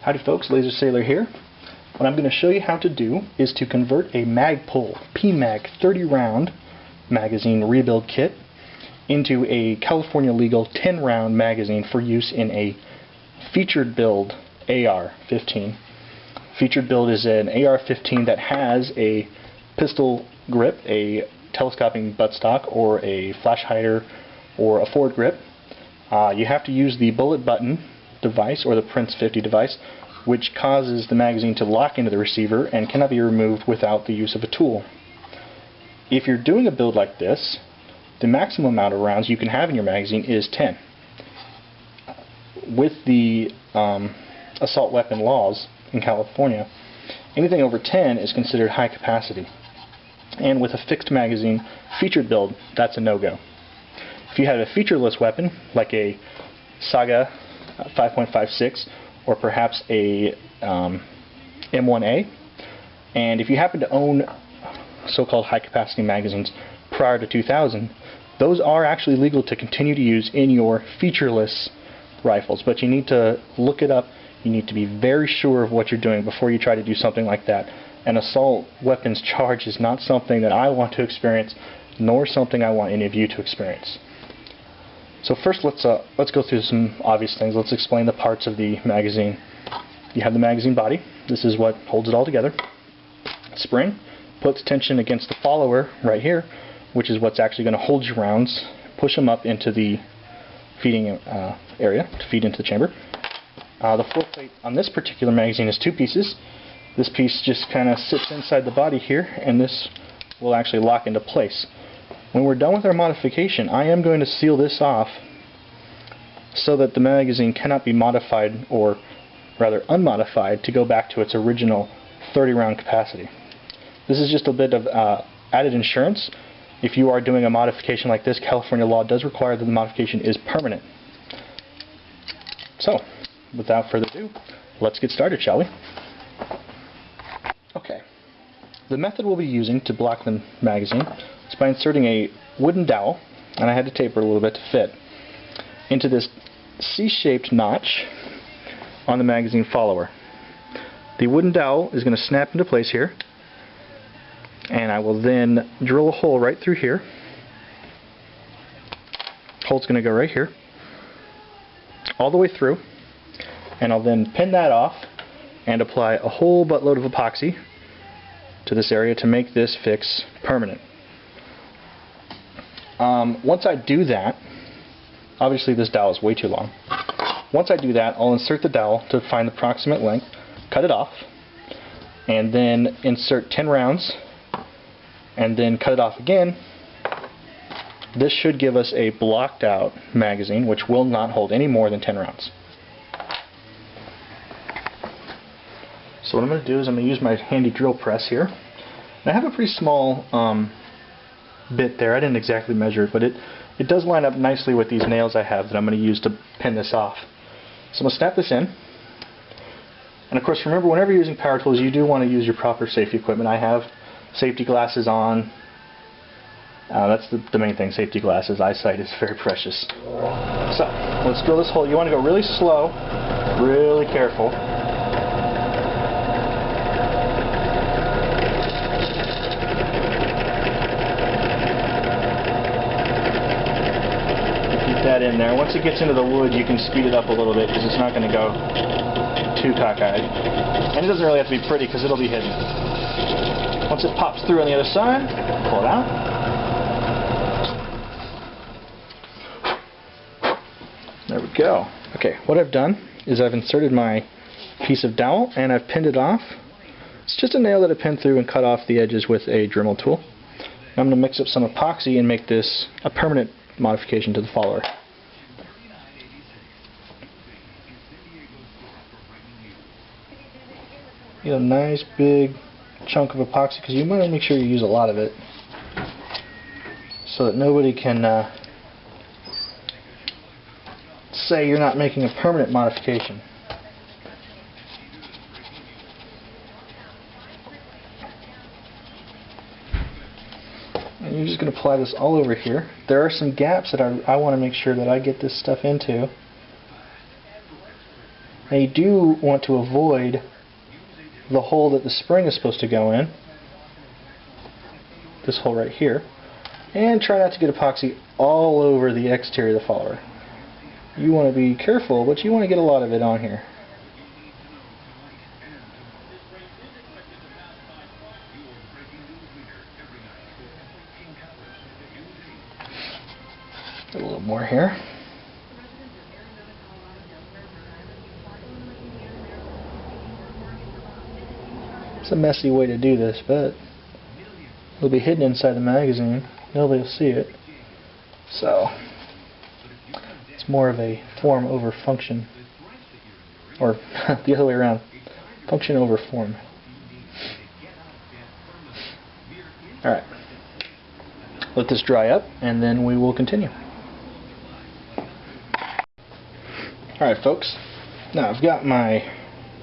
Howdy folks, Laser Sailor here. What I'm going to show you how to do is to convert a Magpul PMag 30 round magazine rebuild kit into a California legal 10 round magazine for use in a featured build AR-15. Featured build is an AR-15 that has a pistol grip, a telescoping buttstock, or a flash hider, or a forward grip. You have to use the bullet button device or the Prince 50 device, which causes the magazine to lock into the receiver and cannot be removed without the use of a tool. If you're doing a build like this, the maximum amount of rounds you can have in your magazine is 10. With the assault weapon laws in California, anything over 10 is considered high capacity. And with a fixed magazine featured build, that's a no-go. If you had a featureless weapon, like a Saga 5.56, or perhaps a M1A, and if you happen to own so-called high-capacity magazines prior to 2000, those are actually legal to continue to use in your featureless rifles, but you need to look it up. You need to be very sure of what you're doing before you try to do something like that. An assault weapons charge is not something that I want to experience, nor something I want any of you to experience. So first, let's go through some obvious things. Let's explain the parts of the magazine. You have the magazine body. This is what holds it all together. Spring puts tension against the follower right here, which is what's actually going to hold your rounds, push them up into the feeding area to feed into the chamber. The floor plate on this particular magazine is two pieces. This piece just kind of sits inside the body here, and this will actually lock into place. When we're done with our modification, I am going to seal this off so that the magazine cannot be modified, or rather unmodified, to go back to its original 30 round capacity. This is just a bit of added insurance. If you are doing a modification like this, California law does require that the modification is permanent. So, without further ado, let's get started, shall we? Okay. The method we'll be using to block the magazine is by inserting a wooden dowel, and I had to taper a little bit to fit, into this C-shaped notch on the magazine follower. The wooden dowel is going to snap into place here, and I will then drill a hole right through here. Hole's going to go right here, all the way through, and I'll then pin that off and apply a whole buttload of epoxy to this area to make this fix permanent. Once I do that, obviously this dowel is way too long. Once I do that, I'll insert the dowel to find the approximate length, cut it off, and then insert 10 rounds, and then cut it off again. This should give us a blocked out magazine which will not hold any more than 10 rounds. So what I'm going to do is I'm going to use my handy drill press here. And I have a pretty small bit there. I didn't exactly measure it, but it does line up nicely with these nails I have that I'm going to use to pin this off. So I'm going to snap this in. And of course, remember, whenever you're using power tools, you do want to use your proper safety equipment. I have safety glasses on. That's the main thing, safety glasses. Eyesight is very precious. So let's drill this hole. You want to go really slow, really careful. That in there. Once it gets into the wood, you can speed it up a little bit because it's not going to go too cockeyed. And it doesn't really have to be pretty because it'll be hidden. Once it pops through on the other side, pull it out. There we go. Okay, what I've done is I've inserted my piece of dowel and I've pinned it off. It's just a nail that I pinned through and cut off the edges with a Dremel tool. Now I'm going to mix up some epoxy and make this a permanent modification to the follower. Get a nice big chunk of epoxy, because you want to make sure you use a lot of it so that nobody can say you're not making a permanent modification. And you're just going to apply this all over here. There are some gaps that I want to make sure that I get this stuff into. Now you do want to avoid the hole that the spring is supposed to go in, this hole right here, and try not to get epoxy all over the exterior of the follower. You want to be careful, but you want to get a lot of it on here. Get a little more here. It's a messy way to do this, but it'll be hidden inside the magazine. Nobody will see it. So it's more of a form over function, or the other way around, function over form. Alright, let this dry up and then we will continue. Alright folks, now I've got my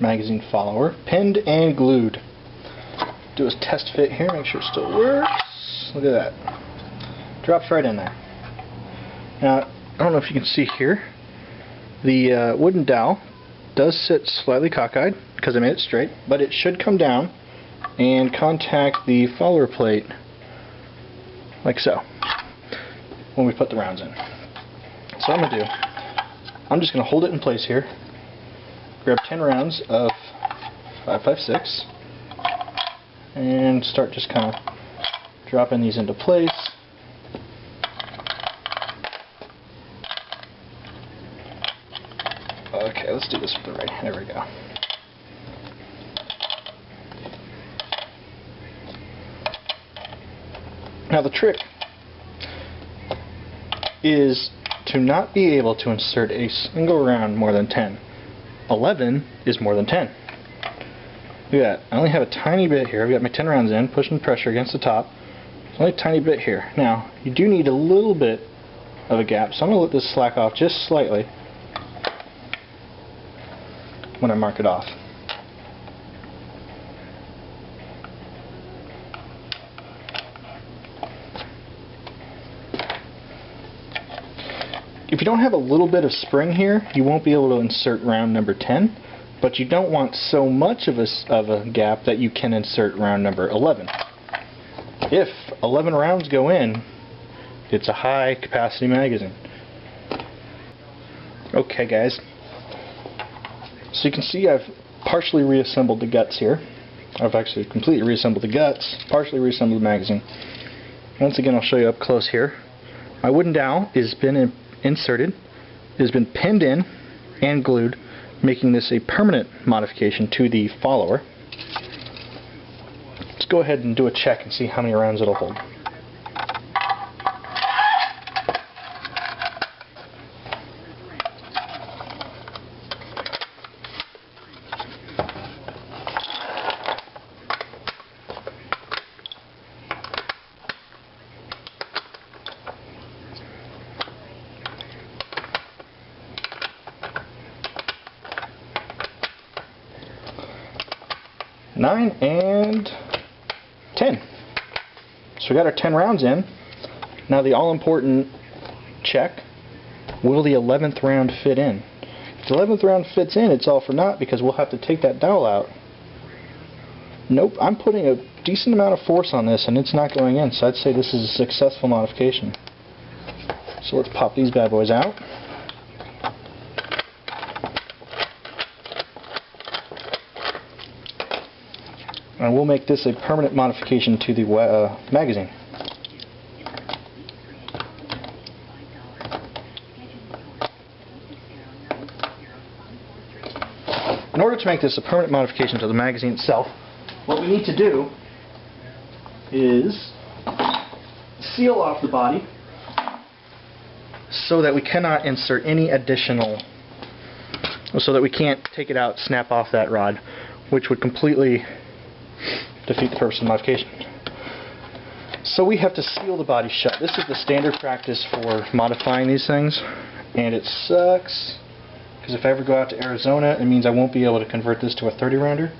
magazine follower pinned and glued. Do a test fit here, make sure it still works. Look at that. Drops right in there. Now, I don't know if you can see here, the wooden dowel does sit slightly cockeyed because I made it straight, but it should come down and contact the follower plate like so when we put the rounds in. So what I'm just going to hold it in place here, grab 10 rounds of 5.56 and start just kind of dropping these into place. Okay, let's do this with the right. There we go. Now the trick is to not be able to insert a single round more than 10. 11 is more than 10. Look at that. I only have a tiny bit here. I've got my 10 rounds in, pushing pressure against the top. There's only a tiny bit here. Now, you do need a little bit of a gap, so I'm going to let this slack off just slightly when I mark it off. If you don't have a little bit of spring here, you won't be able to insert round number 10, but you don't want so much of a gap that you can insert round number 11. If 11 rounds go in, it's a high capacity magazine. Okay guys, so you can see I've partially reassembled the guts here. I've actually completely reassembled the guts, partially reassembled the magazine. Once again, I'll show you up close here. My wooden dowel has been inserted, it has been pinned in and glued, making this a permanent modification to the follower. Let's go ahead and do a check and see how many rounds it'll hold. Nine and 10. So we got our 10 rounds in. Now the all-important check, will the 11th round fit in? If the 11th round fits in, it's all for naught because we'll have to take that dowel out. Nope, I'm putting a decent amount of force on this and it's not going in, so I'd say this is a successful modification. So let's pop these bad boys out. And we'll make this a permanent modification to the magazine. In order to make this a permanent modification to the magazine itself, what we need to do is seal off the body so that we cannot insert any additional, so that we can't take it out, snap off that rod, which would completely defeat the purpose of the modification. So we have to seal the body shut. This is the standard practice for modifying these things, and it sucks because if I ever go out to Arizona, it means I won't be able to convert this to a 30 rounder.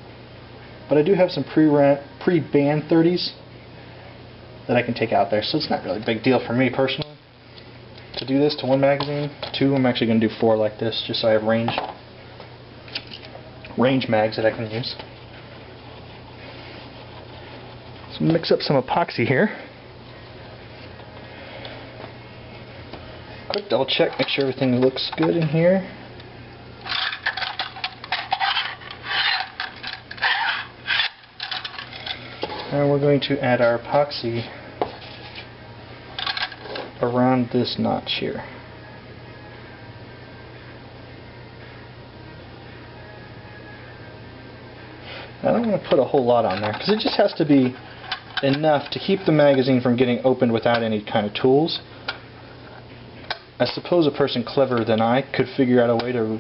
But I do have some pre-band 30s that I can take out there, so it's not really a big deal for me personally to do this to one magazine. Two, I'm actually going to do 4 like this just so I have range. range mags that I can use. Let's mix up some epoxy here. Quick double check, make sure everything looks good in here. And we're going to add our epoxy around this notch here. I don't want to put a whole lot on there because it just has to be enough to keep the magazine from getting opened without any kind of tools. I suppose a person cleverer than I could figure out a way to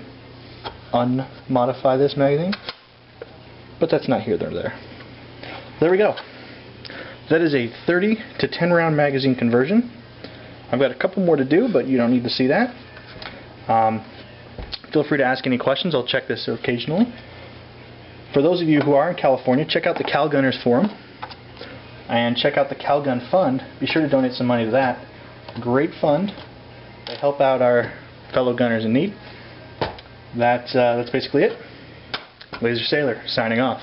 unmodify this magazine, but that's not here nor there. There we go. That is a 30 to 10 round magazine conversion. I've got a couple more to do, but you don't need to see that. Feel free to ask any questions. I'll check this occasionally. For those of you who are in California, check out the Cal Gunners Forum and check out the Cal Gun Fund. Be sure to donate some money to that. Great fund. They help out our fellow gunners in need. That's basically it. Laser Sailor signing off.